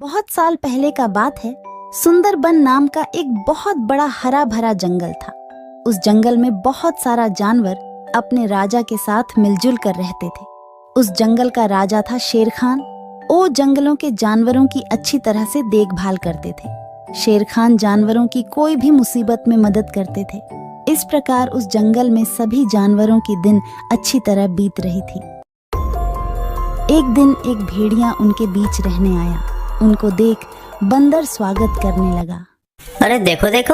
बहुत साल पहले का बात है। सुंदरबन नाम का एक बहुत बड़ा हरा भरा जंगल था। उस जंगल में बहुत सारा जानवर अपने राजा के साथ मिलजुल कर रहते थे। उस जंगल का राजा था शेर खान। वो जंगलों के जानवरों की अच्छी तरह से देखभाल करते थे। शेर खान जानवरों की कोई भी मुसीबत में मदद करते थे। इस प्रकार उस जंगल में सभी जानवरों की दिन अच्छी तरह बीत रही थी। एक दिन एक भेड़िया उनके बीच रहने आया। उनको देख बंदर स्वागत करने लगा। अरे देखो देखो,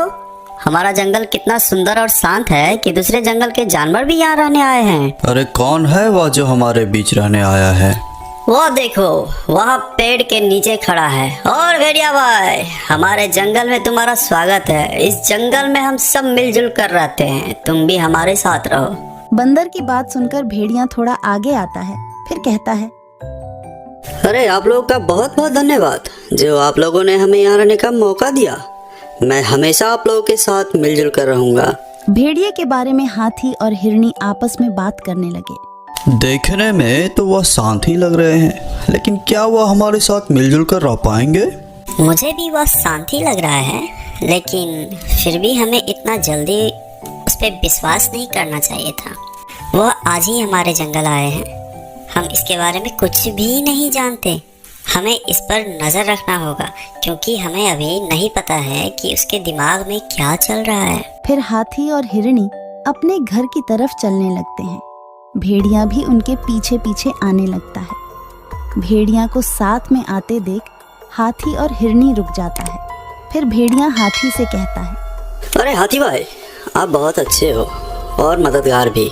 हमारा जंगल कितना सुंदर और शांत है कि दूसरे जंगल के जानवर भी यहाँ रहने आए हैं। अरे कौन है वह जो हमारे बीच रहने आया है? वो देखो, वहाँ पेड़ के नीचे खड़ा है। और भेड़िया भाई, हमारे जंगल में तुम्हारा स्वागत है। इस जंगल में हम सब मिलजुल कर रहते हैं, तुम भी हमारे साथ रहो। बंदर की बात सुनकर भेड़िया थोड़ा आगे आता है, फिर कहता है, अरे आप लोगों का बहुत बहुत धन्यवाद जो आप लोगों ने हमें यहाँ रहने का मौका दिया। मैं हमेशा आप लोगों के साथ मिलजुल कर रहूंगा। भेड़िए के बारे में हाथी और हिरनी आपस में बात करने लगे। देखने में तो वह शांत ही लग रहे हैं, लेकिन क्या वह हमारे साथ मिलजुल कर रह पाएंगे? मुझे भी वह शांत ही लग रहा है, लेकिन फिर भी हमें इतना जल्दी उस पर विश्वास नहीं करना चाहिए था। वह आज ही हमारे जंगल आए हैं, हम इसके बारे में कुछ भी नहीं जानते। हमें इस पर नज़र रखना होगा, क्योंकि हमें अभी नहीं पता है कि उसके दिमाग में क्या चल रहा है। फिर हाथी और हिरनी अपने घर की तरफ चलने लगते हैं। भेड़िया भी उनके पीछे पीछे आने लगता है। भेड़िया को साथ में आते देख हाथी और हिरनी रुक जाता है। फिर भेड़िया हाथी से कहता है, अरे हाथी भाई, आप बहुत अच्छे हो और मददगार भी।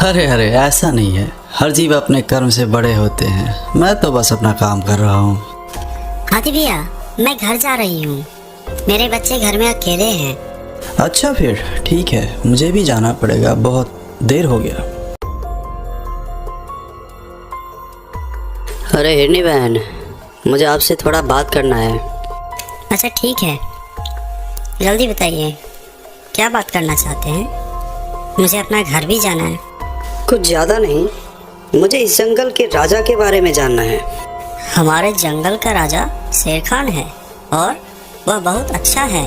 अरे अरे, ऐसा नहीं है। हर जीव अपने कर्म से बड़े होते हैं। मैं तो बस अपना काम कर रहा हूँ। हाथी भैया, मैं घर जा रही हूँ, मेरे बच्चे घर में अकेले हैं। अच्छा फिर ठीक है, मुझे भी जाना पड़ेगा, बहुत देर हो गया। अरे हिरनी बहन, मुझे आपसे थोड़ा बात करना है। अच्छा ठीक है, जल्दी बताइए, क्या बात करना चाहते हैं? मुझे अपना घर भी जाना है। कुछ ज़्यादा नहीं, मुझे इस जंगल के राजा के बारे में जानना है। हमारे जंगल का राजा शेर खान है और वह बहुत अच्छा है।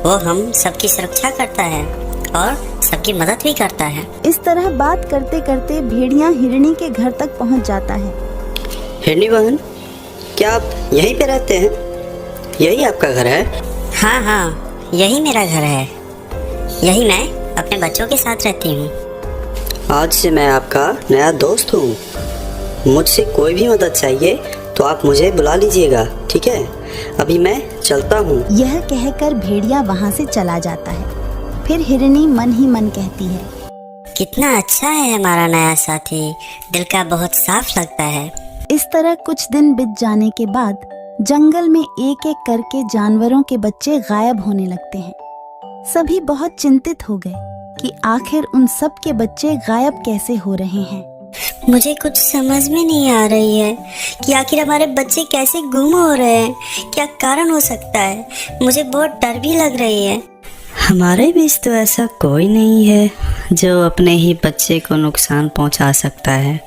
वो हम सबकी सुरक्षा करता है और सबकी मदद भी करता है। इस तरह बात करते करते भेड़िया हिरनी के घर तक पहुंच जाता है। हिरनी बहन, क्या आप यहीं पे रहते हैं? यही आपका घर है? हाँ हाँ, यही मेरा घर है। यही मैं अपने बच्चों के साथ रहती हूँ। आज से मैं आपका नया दोस्त हूँ। मुझसे कोई भी मदद चाहिए तो आप मुझे बुला लीजिएगा, ठीक है? अभी मैं चलता हूँ। यह कहकर भेड़िया वहाँ से चला जाता है। फिर हिरनी मन ही मन कहती है, कितना अच्छा है हमारा नया साथी, दिल का बहुत साफ लगता है। इस तरह कुछ दिन बीत जाने के बाद जंगल में एक एक करके जानवरों के बच्चे गायब होने लगते हैं। सभी बहुत चिंतित हो गए कि आखिर उन सब के बच्चे गायब कैसे हो रहे हैं। मुझे कुछ समझ में नहीं आ रही है कि आखिर हमारे बच्चे कैसे गुम हो रहे हैं। क्या कारण हो सकता है? मुझे बहुत डर भी लग रही है। हमारे बीच तो ऐसा कोई नहीं है जो अपने ही बच्चे को नुकसान पहुंचा सकता है।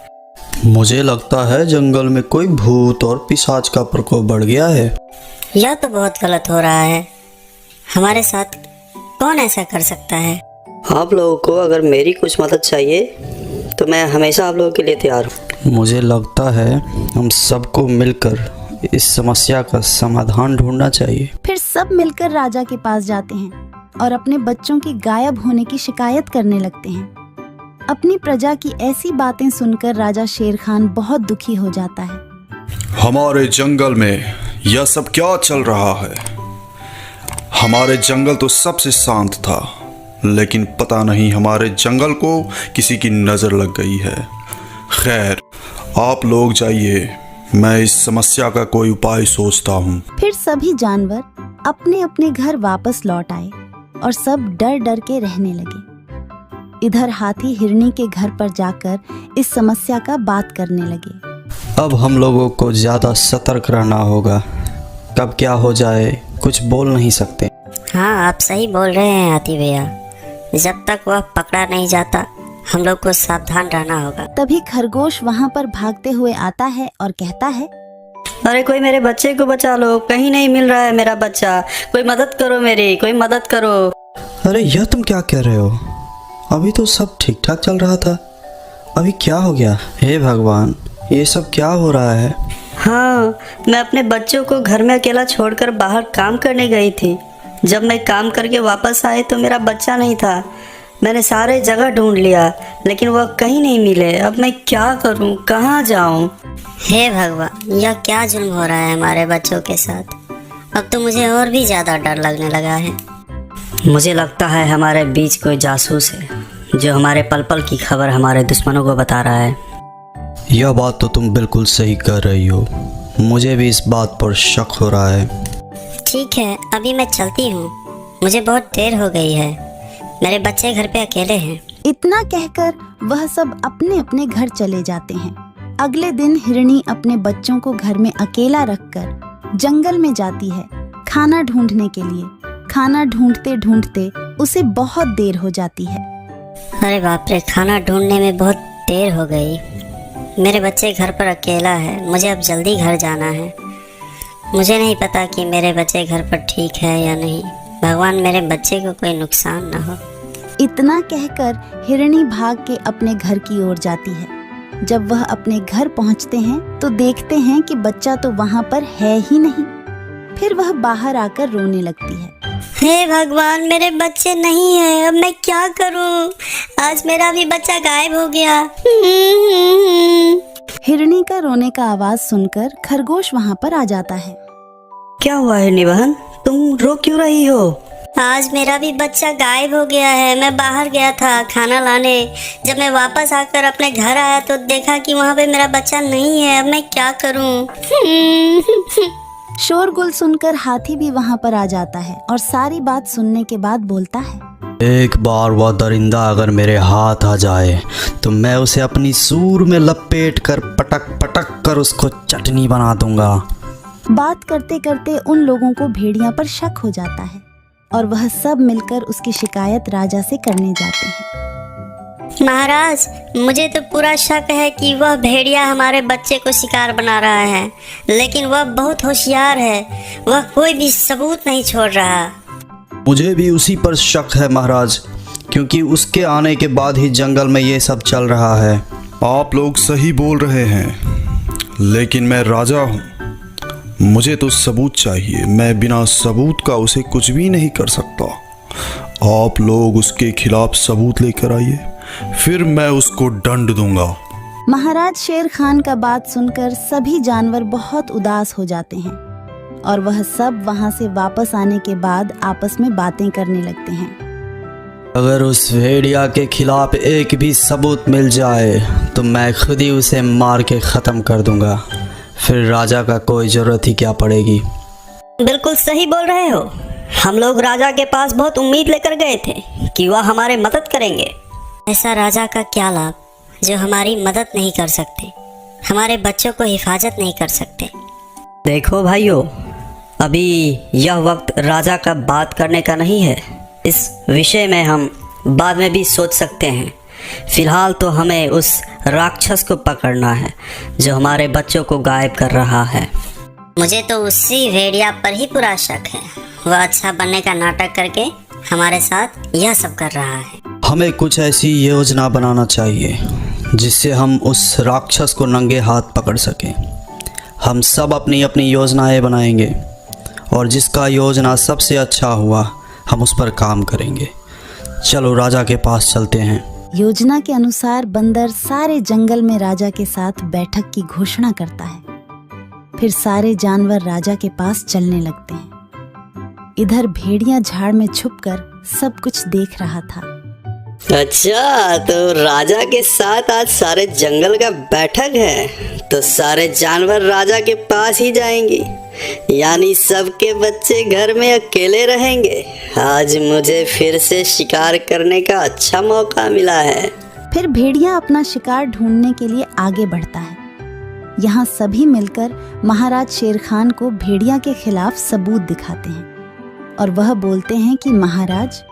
मुझे लगता है जंगल में कोई भूत और पिशाच का प्रकोप बढ़ गया है। यह तो बहुत गलत हो रहा है। हमारे साथ कौन ऐसा कर सकता है? आप लोगों को अगर मेरी कुछ मदद चाहिए तो मैं हमेशा आप लोगों के लिए तैयार हूँ। मुझे लगता है हम सबको मिलकर इस समस्या का समाधान ढूंढना चाहिए। फिर सब मिलकर राजा के पास जाते हैं और अपने बच्चों की गायब होने की शिकायत करने लगते हैं। अपनी प्रजा की ऐसी बातें सुनकर राजा शेर खान बहुत दुखी हो जाता है। हमारे जंगल में यह सब क्या चल रहा है? हमारे जंगल तो सबसे शांत था, लेकिन पता नहीं हमारे जंगल को किसी की नजर लग गई है। खैर, आप लोग जाइए, मैं इस समस्या का कोई उपाय सोचता हूँ। फिर सभी जानवर अपने अपने घर वापस लौट आए और सब डर डर के रहने लगे। इधर हाथी हिरनी के घर पर जाकर इस समस्या का बात करने लगे। अब हम लोगों को ज्यादा सतर्क रहना होगा। कब क्या हो जाए कुछ बोल नहीं सकते। हाँ, आप सही बोल रहे हैं हाथी भैया। जब तक वह पकड़ा नहीं जाता, हम लोग को सावधान रहना होगा। तभी खरगोश वहाँ पर भागते हुए आता है और कहता है, अरे कोई मेरे बच्चे को बचा लो, कहीं नहीं मिल रहा है मेरा बच्चा, कोई मदद करो मेरी, कोई मदद करो। अरे यह तुम क्या कह रहे हो? अभी तो सब ठीक ठाक चल रहा था, अभी क्या हो गया? हे भगवान, ये सब क्या हो रहा है? हाँ, मैं अपने बच्चों को घर में अकेला छोड़कर बाहर काम करने गई थी। जब मैं काम करके वापस आई तो मेरा बच्चा नहीं था। मैंने सारे जगह ढूंढ लिया लेकिन वह कहीं नहीं मिले। अब मैं क्या करूं, कहाँ जाऊं? हे भगवान, यह क्या जुल्म हो रहा है हमारे बच्चों के साथ। अब तो मुझे और भी ज़्यादा डर लगने लगा है। मुझे लगता है हमारे बीच कोई जासूस है जो हमारे पल पल की खबर हमारे दुश्मनों को बता रहा है। यह बात तो तुम बिल्कुल सही कर रही हो, मुझे भी इस बात पर शक हो रहा है। ठीक है, अभी मैं चलती हूँ, मुझे बहुत देर हो गई है, मेरे बच्चे घर पे अकेले हैं। इतना कहकर वह सब अपने अपने घर चले जाते हैं। अगले दिन हिरणी अपने बच्चों को घर में अकेला रखकर जंगल में जाती है खाना ढूंढने के लिए। खाना ढूंढते ढूंढते उसे बहुत देर हो जाती है। अरे बाप रे, खाना ढूंढने में बहुत देर हो गई। मेरे बच्चे घर पर अकेला है, मुझे अब जल्दी घर जाना है। मुझे नहीं पता कि मेरे बच्चे घर पर ठीक है या नहीं। भगवान मेरे बच्चे को कोई नुकसान ना हो। इतना कहकर हिरणी भाग के अपने घर की ओर जाती है। जब वह अपने घर पहुंचते हैं तो देखते हैं कि बच्चा तो वहां पर है ही नहीं। फिर वह बाहर आकर रोने लगती है। हे भगवान, मेरे बच्चे नहीं है, अब मैं क्या करूं? आज मेरा भी बच्चा गायब हो गया। हिरणी का रोने का आवाज सुनकर खरगोश वहां पर आ जाता है। क्या हुआ हिरणी बहन, तुम रो क्यों रही हो? आज मेरा भी बच्चा गायब हो गया है। मैं बाहर गया था खाना लाने, जब मैं वापस आकर अपने घर आया तो देखा कि वहाँ पे मेरा बच्चा नहीं है। अब मैं क्या करूँ? शोरगुल सुनकर हाथी भी वहां पर आ जाता है और सारी बात सुनने के बाद बोलता है, एक बार वह दरिंदा अगर मेरे हाथ आ जाए तो मैं उसे अपनी सूर में लपेट कर पटक पटक कर उसको चटनी बना दूंगा। बात करते करते उन लोगों को भेड़िया पर शक हो जाता है और वह सब मिलकर उसकी शिकायत राजा से करने जाते हैं। महाराज, मुझे तो पूरा शक है कि वह भेड़िया हमारे बच्चे को शिकार बना रहा है, लेकिन वह बहुत होशियार है, वह कोई भी सबूत नहीं छोड़ रहा। मुझे भी उसी पर शक है महाराज, क्योंकि उसके आने के बाद ही जंगल में ये सब चल रहा है। आप लोग सही बोल रहे हैं, लेकिन मैं राजा हूँ, मुझे तो सबूत चाहिए। मैं बिना सबूत का उसे कुछ भी नहीं कर सकता। आप लोग उसके खिलाफ सबूत लेकर आइए, फिर मैं उसको दंड दूंगा। महाराज शेर खान का बात सुनकर सभी जानवर बहुत उदास हो जाते हैं और वह सब वहां से वापस आने के बाद आपस में बातें करने लगते हैं। अगर उस भेड़िया के खिलाफ एक भी सबूत मिल जाए तो मैं खुद ही उसे मार के ख़त्म कर दूंगा, फिर राजा का कोई ज़रूरत ही क्या पड़ेगी। बिल्कुल सही बोल रहे हो। हम लोग राजा के पास बहुत उम्मीद लेकर गए थे कि वह हमारे मदद करेंगे। ऐसा राजा का क्या लाभ जो हमारी मदद नहीं कर सकते, हमारे बच्चों को हिफाजत नहीं कर सकते। देखो भाइयों, अभी यह वक्त राजा का बात करने का नहीं है। इस विषय में हम बाद में भी सोच सकते हैं। फिलहाल तो हमें उस राक्षस को पकड़ना है जो हमारे बच्चों को गायब कर रहा है। मुझे तो उसी भेड़िया पर ही पूरा शक है। वह अच्छा बनने का नाटक करके हमारे साथ यह सब कर रहा है। हमें कुछ ऐसी योजना बनाना चाहिए जिससे हम उस राक्षस को नंगे हाथ पकड़ सकें। हम सब अपनी अपनी योजनाएं बनाएंगे और जिसका योजना सबसे अच्छा हुआ हम उस पर काम करेंगे। चलो राजा के पास चलते हैं। योजना के अनुसार बंदर सारे जंगल में राजा के साथ बैठक की घोषणा करता है। फिर सारे जानवर राजा के पास चलने लगते हैं। इधर भेड़िया झाड़ में छुपकर सब कुछ देख रहा था। अच्छा, तो राजा के साथ आज सारे जंगल का बैठक है, तो सारे जानवर राजा के पास ही जाएंगे, यानी सबके बच्चे घर में अकेले रहेंगे। आज मुझे फिर से शिकार करने का अच्छा मौका मिला है। फिर भेड़िया अपना शिकार ढूंढने के लिए आगे बढ़ता है। यहाँ सभी मिलकर महाराज शेर खान को भेड़िया के खिलाफ सबूत दिखाते हैं और वह बोलते हैं कि महाराज,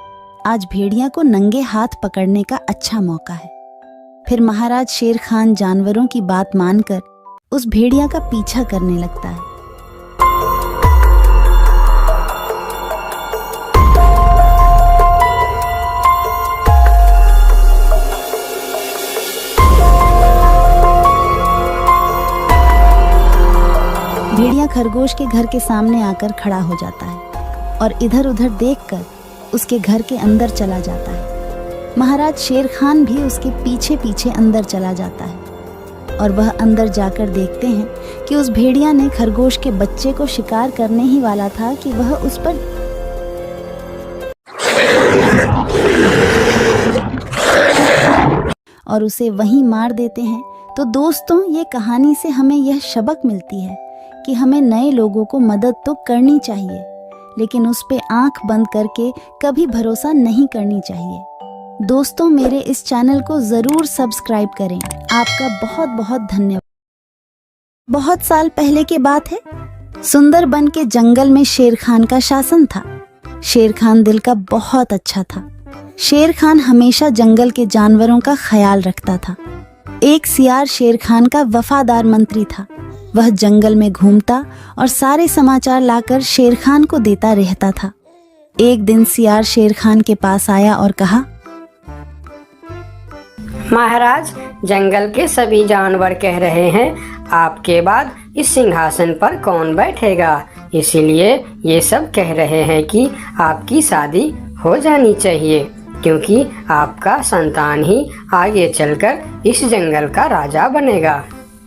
आज भेड़िया को नंगे हाथ पकड़ने का अच्छा मौका है। फिर महाराज शेर खान जानवरों की बात मानकर उस भेड़िया का पीछा करने लगता है। भेड़िया खरगोश के घर के सामने आकर खड़ा हो जाता है और इधर उधर देखकर उसके घर के अंदर चला जाता है। महाराज शेर खान भी उसके पीछे पीछे अंदर चला जाता है और वह अंदर जाकर देखते हैं कि उस भेड़िया ने खरगोश के बच्चे को शिकार करने ही वाला था कि वह उस पर और उसे वहीं मार देते हैं। तो दोस्तों, ये कहानी से हमें यह सबक मिलती है कि हमें नए लोगों को मदद तो करनी चाहिए, लेकिन उस पे आंख बंद करके कभी भरोसा नहीं करनी चाहिए। दोस्तों, मेरे इस चैनल को ज़रूर सब्सक्राइब करें। आपका बहुत बहुत धन्यवाद। बहुत साल पहले की बात है। सुंदरबन के जंगल में शेर खान का शासन था। शेर खान दिल का बहुत अच्छा था। शेर खान हमेशा जंगल के जानवरों का ख्याल रखता था। एक सियार शेर खान का वफादार मंत्री था। वह जंगल में घूमता और सारे समाचार लाकर शेर खान को देता रहता था। एक दिन सियार शेर खान के पास आया और कहा, महाराज, जंगल के सभी जानवर कह रहे हैं आपके बाद इस सिंहासन पर कौन बैठेगा, इसीलिए ये सब कह रहे हैं कि आपकी शादी हो जानी चाहिए, क्योंकि आपका संतान ही आगे चलकर इस जंगल का राजा बनेगा।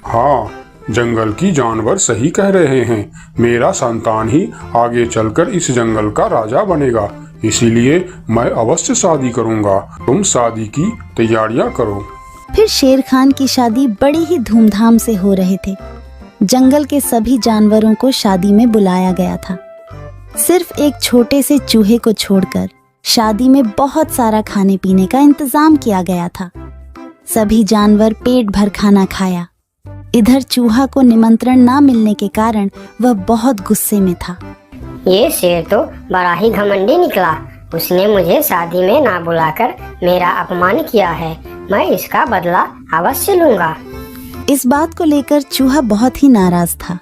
हाँ, जंगल की जानवर सही कह रहे हैं। मेरा संतान ही आगे चलकर इस जंगल का राजा बनेगा, इसीलिए मैं अवश्य शादी करूंगा। तुम शादी की तैयारियां करो। फिर शेर खान की शादी बड़ी ही धूमधाम से हो रहे थे। जंगल के सभी जानवरों को शादी में बुलाया गया था। सिर्फ एक छोटे से चूहे को छोड़कर शादी में बहुत सारा खाने पीने का इंतजाम किया गया था। सभी जानवर पेट भर खाना खाया। इधर चूहा को निमंत्रण ना मिलने के कारण वह बहुत गुस्से में था। ये शेर तो बड़ा ही घमंडी निकला। उसने मुझे शादी में ना बुलाकर मेरा अपमान किया है। मैं इसका बदला अवश्य लूंगा। इस बात को लेकर चूहा बहुत ही नाराज था।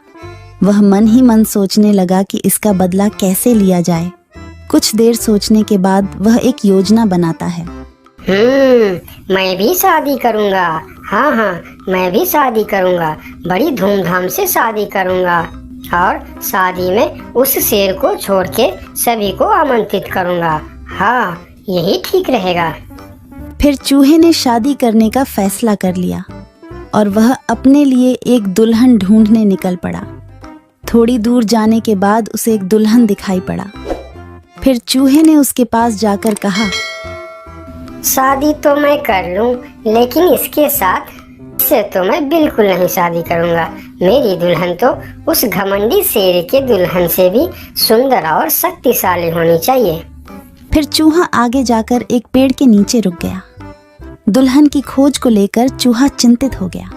वह मन ही मन सोचने लगा कि इसका बदला कैसे लिया जाए। कुछ देर सोचने के बाद वह एक योजना बनाता है। मैं भी शादी करूंगा। हाँ, मैं भी शादी करूंगा। बड़ी धूमधाम से शादी करूंगा और शादी में उस शेर को छोड़ के सभी को आमंत्रित करूंगा। हाँ, यही ठीक रहेगा। फिर चूहे ने शादी करने का फैसला कर लिया और वह अपने लिए एक दुल्हन ढूंढने निकल पड़ा। थोड़ी दूर जाने के बाद उसे एक दुल्हन दिखाई पड़ा। फिर चूहे ने उसके पास जाकर कहा, शादी तो मैं कर लूं, लेकिन इसके साथ से तो मैं बिल्कुल नहीं शादी करूंगा। मेरी दुल्हन तो उस घमंडी शेर के दुल्हन से भी सुंदर और शक्तिशाली होनी चाहिए। फिर चूहा आगे जाकर एक पेड़ के नीचे रुक गया। दुल्हन की खोज को लेकर चूहा चिंतित हो गया।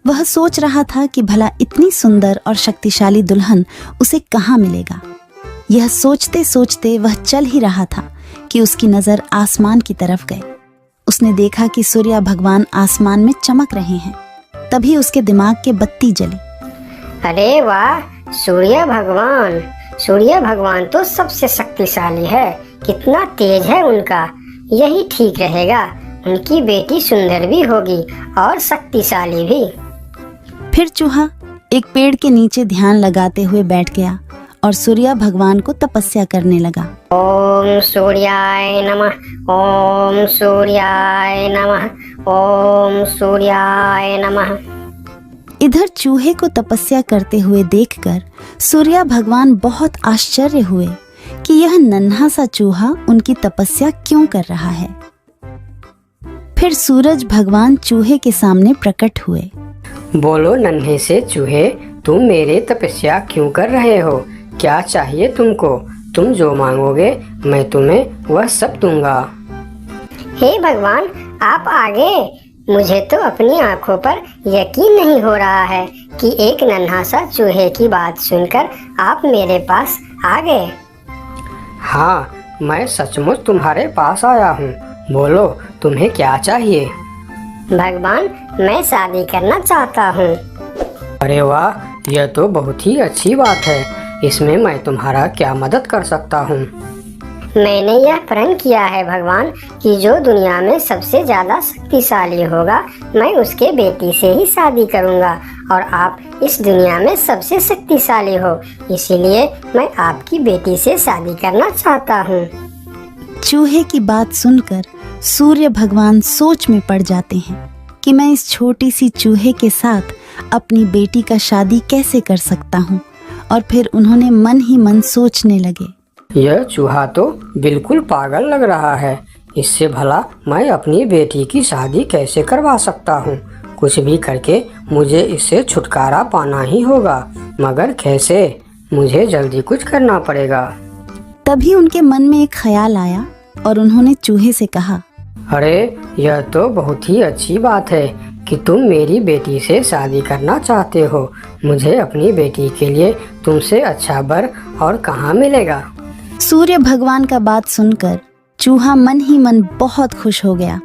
वह सोच रहा था कि भला इतनी सुंदर और शक्तिशाली दुल्हन उसे कहाँ मिलेगा। यह सोचते सोचते वह चल ही रहा था कि उसकी नजर आसमान की तरफ गई। उसने देखा कि सूर्य भगवान आसमान में चमक रहे हैं। तभी उसके दिमाग के बत्ती जली। अरे वाह, सूर्य भगवान तो सबसे शक्तिशाली है। कितना तेज है उनका। यही ठीक रहेगा। उनकी बेटी सुंदर भी होगी और शक्तिशाली भी। फिर चूहा एक पेड़ के नीचे ध्यान लगाते हुए बैठ गया और सूर्य भगवान को तपस्या करने लगा। ओम सूर्याय नमः, ओम सूर्याय नमः, ओम सूर्याय नमः। इधर चूहे को तपस्या करते हुए देखकर सूर्य भगवान बहुत आश्चर्य हुए कि यह नन्हा सा चूहा उनकी तपस्या क्यों कर रहा है। फिर सूरज भगवान चूहे के सामने प्रकट हुए। बोलो नन्हे से चूहे, तुम मेरे तपस्या क्यों कर रहे हो? क्या चाहिए तुमको? तुम जो मांगोगे मैं तुम्हें वह सब दूंगा। हे भगवान, आप आगे। मुझे तो अपनी आंखों पर यकीन नहीं हो रहा है कि एक नन्हा सा चूहे की बात सुनकर आप मेरे पास आ गए। हाँ, मैं सचमुच तुम्हारे पास आया हूँ। बोलो तुम्हें क्या चाहिए? भगवान, मैं शादी करना चाहता हूँ। अरे वाह, यह तो बहुत ही अच्छी बात है। इसमें मैं तुम्हारा क्या मदद कर सकता हूँ? मैंने यह प्रण किया है भगवान कि जो दुनिया में सबसे ज्यादा शक्तिशाली होगा मैं उसके बेटी से ही शादी करूंगा, और आप इस दुनिया में सबसे शक्तिशाली हो, इसीलिए मैं आपकी बेटी से शादी करना चाहता हूँ। चूहे की बात सुनकर सूर्य भगवान सोच में पड़ जाते हैं कि मैं इस छोटी सी चूहे के साथ अपनी बेटी का शादी कैसे कर सकता हूँ, और फिर उन्होंने मन ही मन सोचने लगे, यह चूहा तो बिल्कुल पागल लग रहा है। इससे भला मैं अपनी बेटी की शादी कैसे करवा सकता हूँ? कुछ भी करके मुझे इससे छुटकारा पाना ही होगा, मगर कैसे? मुझे जल्दी कुछ करना पड़ेगा। तभी उनके मन में एक ख्याल आया और उन्होंने चूहे से कहा, अरे यह तो बहुत ही अच्छी बात है कि तुम मेरी बेटी से शादी करना चाहते हो। मुझे अपनी बेटी के लिए तुमसे अच्छा वर और कहाँ मिलेगा? सूर्य भगवान का बात सुनकर चूहा मन ही मन बहुत खुश हो गया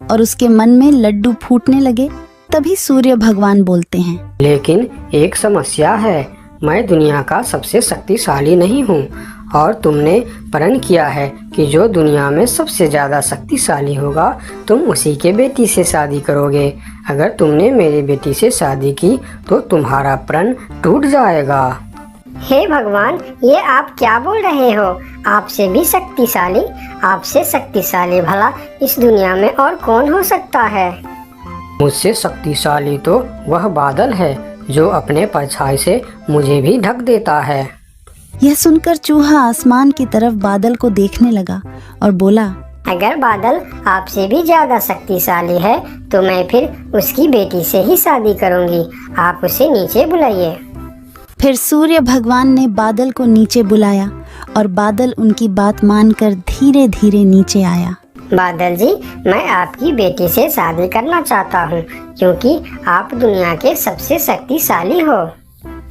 और उसके मन में लड्डू फूटने लगे। तभी सूर्य भगवान बोलते हैं, लेकिन एक समस्या है, मैं दुनिया का सबसे शक्तिशाली नहीं हूँ, और तुमने प्रण किया है कि जो दुनिया में सबसे ज्यादा शक्तिशाली होगा तुम उसी के बेटी से शादी करोगे। अगर तुमने मेरी बेटी से शादी की तो तुम्हारा प्रण टूट जाएगा। हे भगवान, ये आप क्या बोल रहे हो? आपसे भी शक्तिशाली? आपसे शक्तिशाली भला इस दुनिया में और कौन हो सकता है? मुझसे शक्तिशाली तो वह बादल है जो अपने परछाई से मुझे भी ढक देता है। यह सुनकर चूहा आसमान की तरफ बादल को देखने लगा और बोला, अगर बादल आपसे भी ज्यादा शक्तिशाली है तो मैं फिर उसकी बेटी से ही शादी करूंगी। आप उसे नीचे बुलाइए। फिर सूर्य भगवान ने बादल को नीचे बुलाया और बादल उनकी बात मानकर धीरे धीरे नीचे आया। बादल जी, मैं आपकी बेटी से शादी करना चाहता हूँ क्योंकि आप दुनिया के सबसे शक्तिशाली हो।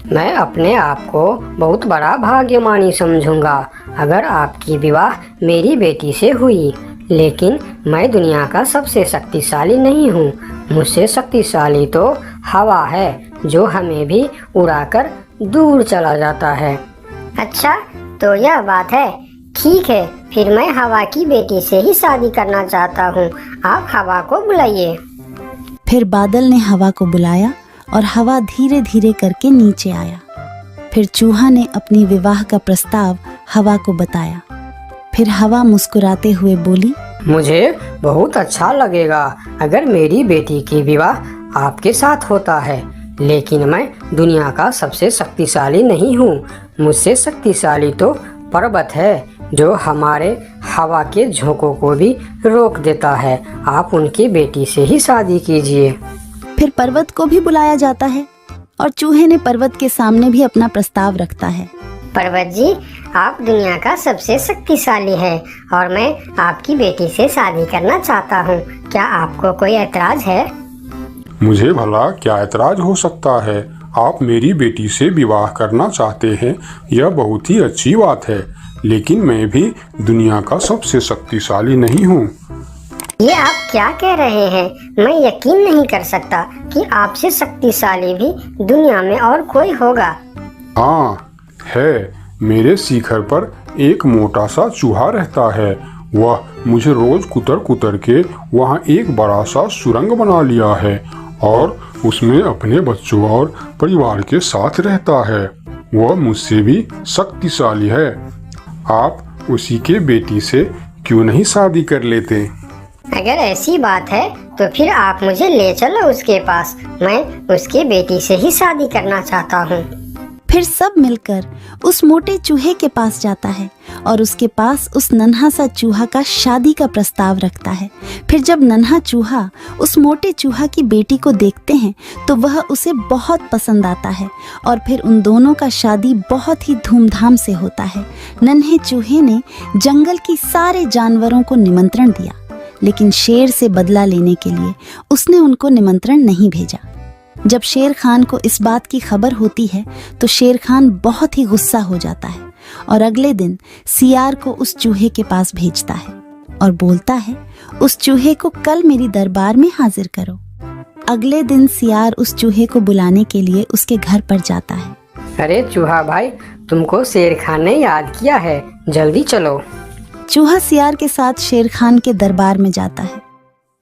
मैं अपने आप को बहुत बड़ा भाग्यमानी समझूंगा अगर आपकी विवाह मेरी बेटी से हुई, लेकिन मैं दुनिया का सबसे शक्तिशाली नहीं हूँ। मुझसे शक्तिशाली तो हवा है जो हमें भी उड़ाकर दूर चला जाता है। अच्छा, तो यह बात है। ठीक है, फिर मैं हवा की बेटी से ही शादी करना चाहता हूँ। आप हवा को बुलाइए। फिर बादल ने हवा को बुलाया और हवा धीरे धीरे करके नीचे आया। फिर चूहा ने अपनी विवाह का प्रस्ताव हवा को बताया। फिर हवा मुस्कुराते हुए बोली, मुझे बहुत अच्छा लगेगा अगर मेरी बेटी की विवाह आपके साथ होता है, लेकिन मैं दुनिया का सबसे शक्तिशाली नहीं हूँ। मुझसे शक्तिशाली तो पर्वत है जो हमारे हवा के झोंकों को भी रोक देता है। आप उनकी बेटी से ही शादी कीजिए। फिर पर्वत को भी बुलाया जाता है और चूहे ने पर्वत के सामने भी अपना प्रस्ताव रखता है। पर्वत जी, आप दुनिया का सबसे शक्तिशाली है और मैं आपकी बेटी से शादी करना चाहता हूँ। क्या आपको कोई ऐतराज है? मुझे भला क्या ऐतराज हो सकता है? आप मेरी बेटी से विवाह करना चाहते हैं, यह बहुत ही अच्छी बात है, लेकिन मैं भी दुनिया का सबसे शक्तिशाली नहीं हूँ। ये आप क्या कह रहे हैं? मैं यकीन नहीं कर सकता कि आपसे शक्तिशाली भी दुनिया में और कोई होगा। हाँ है, मेरे शिखर पर एक मोटा सा चूहा रहता है। वह मुझे रोज कुतर कुतर के वहाँ एक बड़ा सा सुरंग बना लिया है और उसमें अपने बच्चों और परिवार के साथ रहता है। वह मुझसे भी शक्तिशाली है। आप उसी के बेटी से क्यों नहीं शादी कर लेते? अगर ऐसी बात है तो फिर आप मुझे ले चलो उसके पास। मैं उसके बेटी से ही शादी करना चाहता हूँ। फिर सब मिलकर उस मोटे चूहे के पास जाता है और उसके पास उस नन्हा सा चूहा का शादी का प्रस्ताव रखता है। फिर जब नन्हा चूहा उस मोटे चूहा की बेटी को देखते हैं तो वह उसे बहुत पसंद आता है और फिर उन दोनों का शादी बहुत ही धूमधाम से होता है। नन्हे चूहे ने जंगल की सारे जानवरों को निमंत्रण दिया, लेकिन शेर से बदला लेने के लिए उसने उनको निमंत्रण नहीं भेजा। जब शेर खान को इस बात की खबर होती है तो शेर खान बहुत ही गुस्सा हो जाता है और अगले दिन सियार को उस चूहे के पास भेजता है और बोलता है, उस चूहे को कल मेरी दरबार में हाजिर करो। अगले दिन सियार उस चूहे को बुलाने के लिए उसके घर पर जाता है। अरे चूहा भाई, तुमको शेर खान ने याद किया है, जल्दी चलो। चूहा सियार के साथ शेर खान के दरबार में जाता है।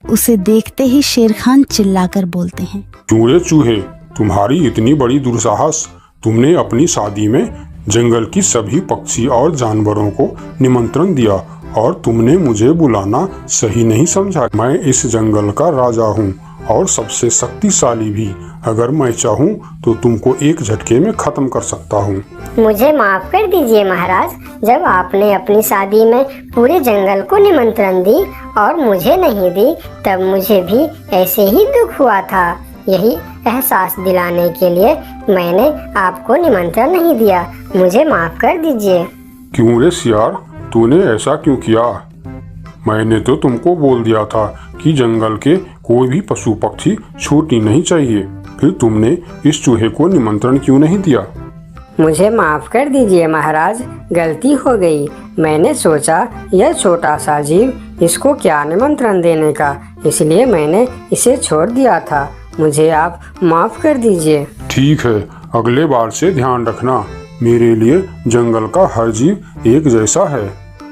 उसे देखते ही शेर खान चिल्लाकर बोलते हैं, क्यों रे चूहे, तुम्हारी इतनी बड़ी दुस्साहस। तुमने अपनी शादी में जंगल की सभी पक्षी और जानवरों को निमंत्रण दिया और तुमने मुझे बुलाना सही नहीं समझा। मैं इस जंगल का राजा हूँ और सबसे शक्तिशाली भी। अगर मैं चाहूँ तो तुमको एक झटके में खत्म कर सकता हूँ। मुझे माफ कर दीजिए महाराज, जब आपने अपनी शादी में पूरे जंगल को निमंत्रण दी और मुझे नहीं दी, तब मुझे भी ऐसे ही दुख हुआ था। यही एहसास दिलाने के लिए मैंने आपको निमंत्रण नहीं दिया। मुझे माफ कर दीजिए। क्यों रे सियार, तूने ऐसा क्यों किया? मैंने तो तुमको बोल दिया था कि जंगल के कोई भी पशु पक्षी छूटनी नहीं चाहिए। फिर तुमने इस चूहे को निमंत्रण क्यों नहीं दिया? मुझे माफ कर दीजिए महाराज, गलती हो गई। मैंने सोचा यह छोटा सा जीव, इसको क्या निमंत्रण देने का, इसलिए मैंने इसे छोड़ दिया था। मुझे आप माफ कर दीजिए। ठीक है, अगले बार से ध्यान रखना। मेरे लिए जंगल का हर जीव एक जैसा है।